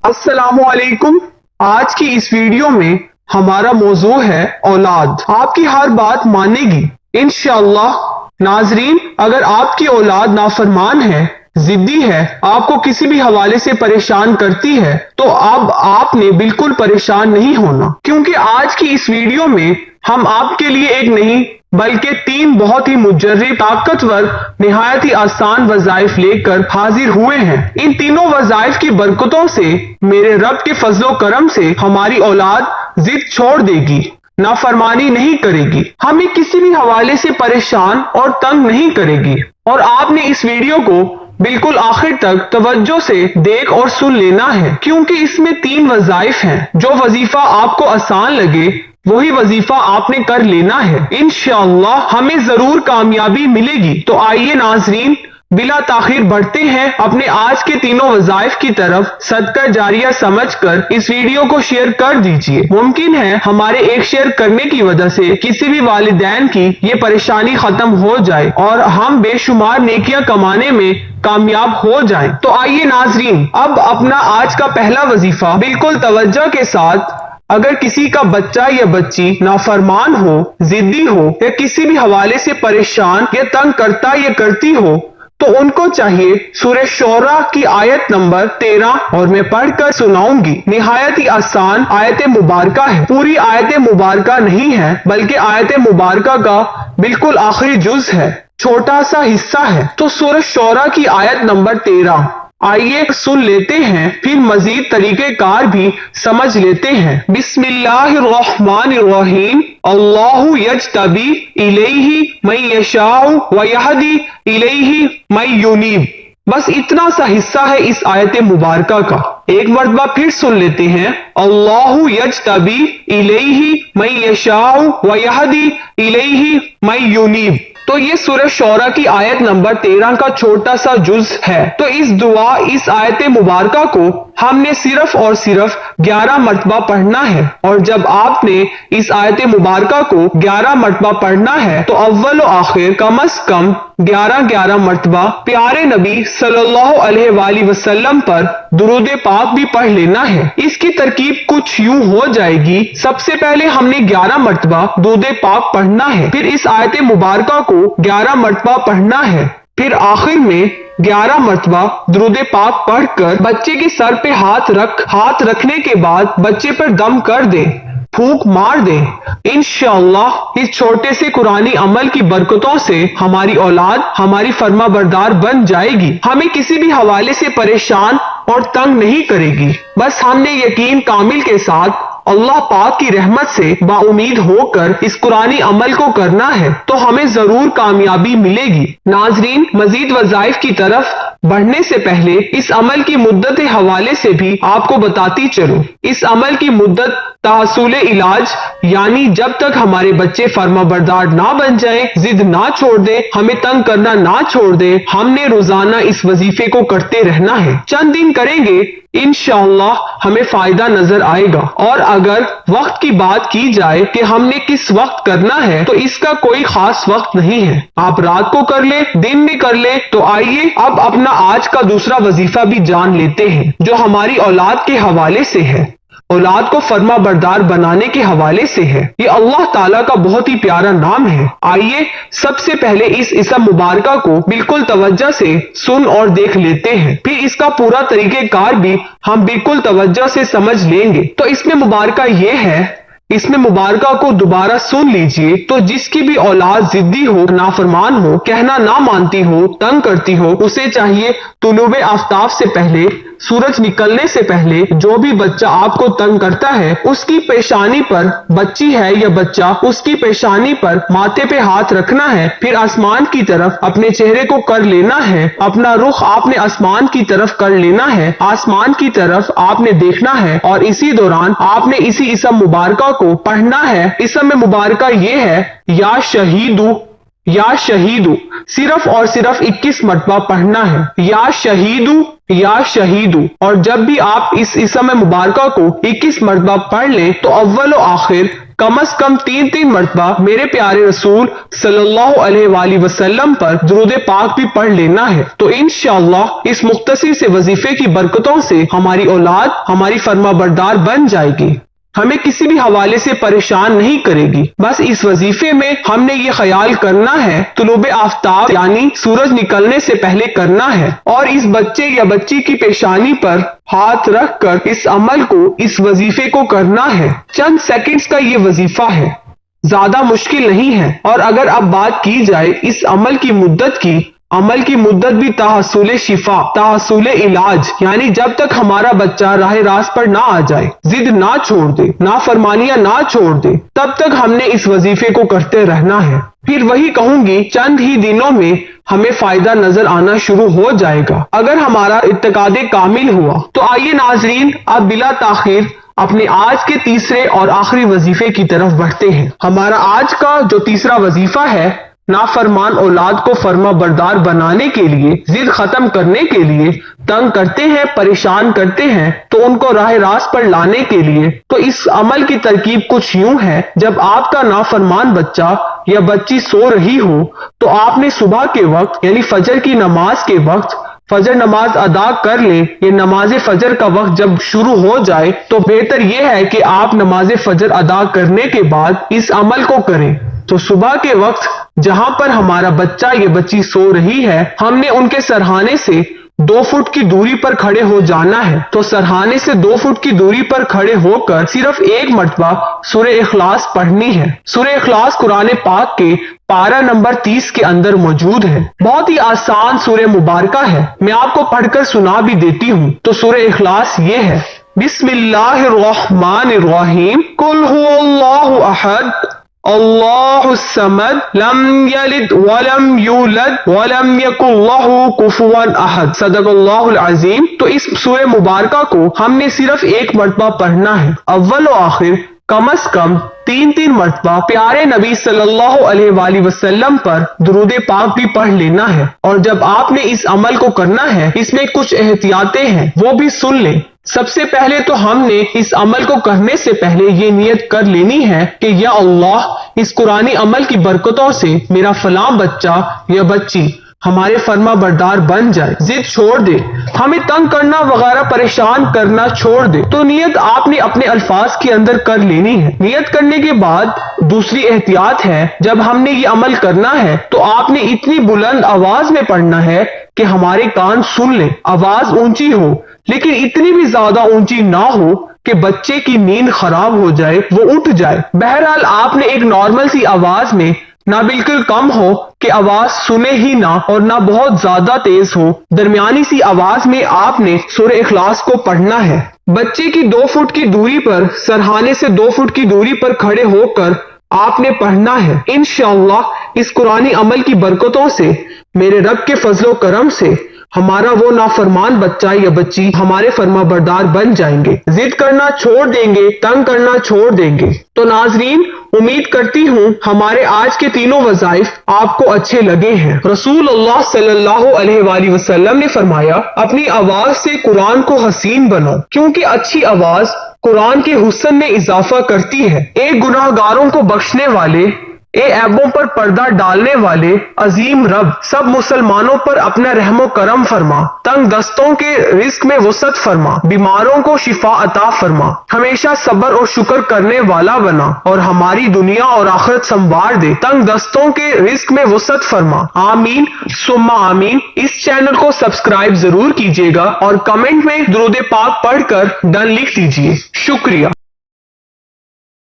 अस्सलामु अलैकुम। आज की इस वीडियो में हमारा मौजू है औलाद। आपकी हर बात मानेगी इंशाअल्लाह। नाजरीन, अगर आपकी औलाद नाफरमान है, जिद्दी है, आपको किसी भी हवाले से परेशान करती है, तो अब आपने बिल्कुल परेशान नहीं होना, क्योंकि आज की इस वीडियो में हम आपके लिए एक नहीं बल्कि 3 बहुत ही मुजर्रिब, ताकतवर, निहायत ही आसान वज़ाइफ लेकर हाजिर हुए हैं। इन तीनों वज़ाइफ की बरकतों से, मेरे रब के फजलो करम से हमारी औलाद जिद छोड़ देगी, नाफरमानी नहीं करेगी, हमें किसी भी हवाले से परेशान और तंग नहीं करेगी। और आपने इस वीडियो को बिल्कुल आखिर तक तवज्जो से देख और सुन लेना है, क्योंकि इसमें 3 वज़ाइफ हैं। जो वजीफा आपको आसान लगे वही वजीफा आपने कर लेना है। इंशाअल्लाह हमें जरूर कामयाबी मिलेगी। तो आइए नाजरीन, बिला ताखिर बढ़ते हैं अपने आज के तीनों वज़ाइफ की तरफ। सदका जारिया समझकर इस वीडियो को शेयर कर दीजिए। मुमकिन है हमारे एक शेयर करने की वजह से किसी भी वालिदैन की ये परेशानी खत्म हो जाए और हम बेशुमार नेकियां कमाने में कामयाब हो जाएं। तो आइए नाजरीन, अब अपना आज का पहला वजीफा बिल्कुल तवज्जो के साथ। अगर किसी का बच्चा या बच्ची नाफरमान हो, जिद्दी हो या किसी भी हवाले से परेशान या तंग करता या करती हो, तो उनको चाहिए सूरह शोरा की आयत नंबर 13, और मैं पढ़कर सुनाऊंगी। निहायत ही आसान आयत मुबारका है। पूरी आयत मुबारका नहीं है, बल्कि आयत मुबारका का बिल्कुल आखिरी जुज है, छोटा सा हिस्सा है। तो सूरह शोरा की आयत नंबर 13 आइए सुन लेते हैं, फिर मजीद तरीके कार भी समझ लेते हैं। बिस्मिल्लाहिर्रहमानिर्रहीम। अल्लाहु यज्तबी इलैहि मन यशाउ व यहदी इलैहि मन युनीब। बस इतना सा हिस्सा है इस आयत मुबारका का। एक मर्तबा फिर सुन लेते हैं। अल्लाहु यज्तबी इलैहि मन यशाउ व यहदी इलैहि मन युनीब। तो ये सूरह शोरा की आयत नंबर 13 का छोटा सा जुज है। तो इस दुआ, इस आयत मुबारका को हमने सिर्फ और सिर्फ 11 मर्तबा पढ़ना है। और जब आपने इस आयत मुबारका को 11 मर्तबा पढ़ना है, तो अव्वल और आखिर कम अज कम 11 मर्तबा प्यारे नबी सल्लल्लाहु अलैहि वसल्लम पर दुरूद पाक भी पढ़ लेना है। इसकी तरकीब कुछ यूं हो जाएगी। सबसे पहले हमने 11 मर्तबा दुरूद पाक पढ़ना है, फिर इस आयत मुबारका को 11 मर्तबा पढ़ना है, फिर आखिर में 11 मर्तबा दुरूद पाक पढ़कर बच्चे के सर पे हाथ रखने के बाद बच्चे पर दम कर दे, फूंक मार दे। इंशाअल्लाह इस छोटे से कुरानी अमल की बरकतों से हमारी औलाद हमारी फर्मा बरदार बन जाएगी, हमें किसी भी हवाले से परेशान और तंग नहीं करेगी। बस हमने यकीन कामिल के साथ अल्लाह पाक की रहमत से बाउमीद होकर इस कुरानी अमल को करना है, तो हमें जरूर कामयाबी मिलेगी। नाजरीन, मजीद वज़ाइफ की तरफ बढ़ने से पहले इस अमल की मुद्दत हवाले से भी आपको बताती चलूं। इस अमल की मुद्दत तहसूल इलाज, यानी जब तक हमारे बच्चे फर्मा बरदार ना बन जाएं, जिद ना छोड़ दें, हमें तंग करना ना छोड़ दें, हमने रोजाना इस वजीफे को करते रहना है। चंद दिन करेंगे, इंशाअल्लाह हमें फायदा नजर आएगा। और अगर वक्त की बात की जाए कि हमने किस वक्त करना है, तो इसका कोई खास वक्त नहीं है। आप रात को कर ले, दिन में कर ले। तो आइए अब अपना आज का दूसरा वजीफा भी जान लेते हैं, जो हमारी औलाद के हवाले से है, औलाद को फर्मा बरदार बनाने के हवाले से है। ये अल्लाह ताला का बहुत ही प्यारा नाम है। आइए सबसे पहले इस इसम मुबारका को बिल्कुल तवज्जो से सुन और देख लेते हैं, फिर इसका पूरा तरीकेकार भी हम बिल्कुल तवज्जो से समझ लेंगे। तो इसमें मुबारका ये है, इसमें मुबारका को दोबारा सुन लीजिए। तो जिसकी भी औलाद जिद्दी हो, नाफरमान हो, कहना ना मानती हो, तंग करती हो, उसे चाहिए तुलूबे आफ्ताब से पहले, सूरज निकलने से पहले जो भी बच्चा आपको तंग करता है, उसकी पेशानी पर, बच्ची है या बच्चा, उसकी पेशानी पर माथे पे हाथ रखना है, फिर आसमान की तरफ अपने चेहरे को कर लेना है। अपना रुख आपने आसमान की तरफ कर लेना है, आसमान की तरफ आपने देखना है, और इसी दौरान आपने इसी इसम मुबारका को पढ़ना है। इसम मुबारका ये है, या शहीदू, या शहीदू, सिर्फ और सिर्फ 21 मरतबा पढ़ना है, या शहीदू, या शहीदू। और जब भी आप इस इसम मुबारका को 21 मरतबा पढ़ लें, तो अव्वल और आखिर कम से कम 3 मरतबा मेरे प्यारे रसूल सल्लल्लाहु अलैहि वसल्लम पर दुरूद पाक भी पढ़ लेना है। तो इंशाअल्लाह इस मुख्तसर से वजीफे की बरकतों से हमारी औलाद हमारी फर्माबरदार बन जाएगी, हमें किसी भी हवाले से परेशान नहीं करेगी। बस इस वजीफे में हमने ये ख्याल करना है तुलूब आफ्ताब यानी सूरज निकलने से पहले करना है, और इस बच्चे या बच्ची की पेशानी पर हाथ रख कर इस अमल को, इस वजीफे को करना है। चंद सेकंड्स का ये वजीफा है, ज्यादा मुश्किल नहीं है। और अगर अब बात की जाए इस अमल की मुद्दत की, अमल की मुद्दत भी तहस्सुल शिफा, तहस्सुल इलाज, यानी जब तक हमारा बच्चा राह रास्त पर ना आ जाए, जिद ना छोड़ दे, ना फरमानियां ना छोड़ दे, तब तक हमने इस वजीफे को करते रहना है। फिर वही कहूंगी, चंद ही दिनों में हमें फायदा नजर आना शुरू हो जाएगा अगर हमारा इत्तेकाद कामिल हुआ। तो आइए नाजरीन, अब बिला ताखीर अपने आज के तीसरे और आखिरी वजीफे की तरफ बढ़ते हैं। हमारा आज का जो तीसरा वजीफा है, नाफरमान औलाद को फर्मा बरदार बनाने के लिए, जिद खत्म करने के लिए, तंग करते हैं, परेशान करते हैं, तो उनको राह रास्त पर लाने के लिए। तो इस अमल की तरकीब कुछ यूं है, जब आपका नाफरमान बच्चा या बच्ची सो रही हो तो आपने सुबह के वक्त यानी फजर की नमाज के वक्त फजर नमाज अदा कर ले। ये नमाज फजर का वक्त जब शुरू हो जाए तो बेहतर यह है कि आप नमाज फजर अदा करने के बाद इस अमल को करें। तो सुबह के वक्त जहां पर हमारा बच्चा या बच्ची सो रही है, हमने उनके सरहाने से 2 फुट की दूरी पर खड़े हो जाना है। तो सरहाने से 2 फुट की दूरी पर खड़े होकर सिर्फ 1 मरतबा सूरह इखलास पढ़नी है। सूरह इखलास कुरान पाक के पारा नंबर 30 के अंदर मौजूद है। बहुत ही आसान सूरह मुबारका है, मैं आपको पढ़कर सुना भी देती हूँ। तो सूरह इखलास ये है, बिस्मिल्लाहिर्रहमानिर्रहीम, कुल हुवल्लाहु अहद अल्लाहुस समद लम यलिद वलम यूलद वलम यकुल लहू कुफुवन अहद, सदक़ल्लाहुल अज़ीम। तो इस सूरह मुबारका को हमने सिर्फ 1 मरतबा पढ़ना है। अव्वल और आखिर कम से कम 3 मरतबा प्यारे नबी सल्लल्लाहु अलैहि वसल्लम पर दुरूद पाक भी पढ़ लेना है। और जब आपने इस अमल को करना है, इसमें कुछ एहतियातें हैं, वो भी सुन लें। सबसे पहले तो हमने इस अमल को करने से पहले ये नियत कर लेनी है कि या अल्लाह, इस कुरानी अमल की बरकतों से मेरा फलां बच्चा या बच्ची हमारे फर्मा बरदार बन जाए, जिद छोड़ दे, हमें तंग करना वगैरह परेशान करना छोड़ दे। तो नियत आपने अपने अल्फाज के अंदर कर लेनी है। नियत करने के बाद दूसरी एहतियात है, जब हमने ये अमल करना है तो आपने इतनी बुलंद आवाज में पढ़ना है कि हमारे कान सुन ले। आवाज ऊंची हो, लेकिन इतनी भी ज्यादा ऊंची ना हो कि बच्चे की नींद खराब हो जाए, वो उठ जाए। बहरहाल आपने एक नॉर्मल सी आवाज में, ना बिल्कुल कम हो कि आवाज सुने ही ना और ना बहुत ज्यादा तेज हो, दरमियानी सी आवाज में आपने सूरह इखलास को पढ़ना है। बच्चे की 2 फुट की दूरी पर, सरहाने से 2 फुट की दूरी पर खड़े होकर आपने पढ़ना है। इंशाअल्लाह इस कुरानी अमल की बरकतों से, मेरे रब के फजलो करम से हमारा वो नाफरमान बच्चा या बच्ची हमारे फर्मा बरदार बन जाएंगे, जिद करना छोड़ देंगे, तंग करना छोड़ देंगे। तो नाजरीन, उम्मीद करती हूँ हमारे आज के तीनों वज़ाइफ आपको अच्छे लगे हैं। रसूल अल्लाह सल्लल्लाहु अलैहि वसल्लम ने फरमाया, अपनी आवाज से कुरान को हसीन बनाओ, क्योंकि अच्छी आवाज कुरान के हुस्न में इजाफा करती है। एक गुनाहगारों को बख्शने वाले, ऐबों पर पर्दा डालने वाले अजीम रब सब मुसलमानों पर अपना रहमो करम फरमा, तंग दस्तों के रिस्क में वसअत फरमा, बीमारों को शिफा अता फरमा, हमेशा सब्र और शुक्र करने वाला बना और हमारी दुनिया और आखिरत संवार दे, तंग दस्तों के रिस्क में वसअत फरमा। आमीन सुम्मा आमीन। इस चैनल को सब्सक्राइब जरूर कीजिएगा और कमेंट में दुरूद पाक पढ़कर डन लिख दीजिए। शुक्रिया।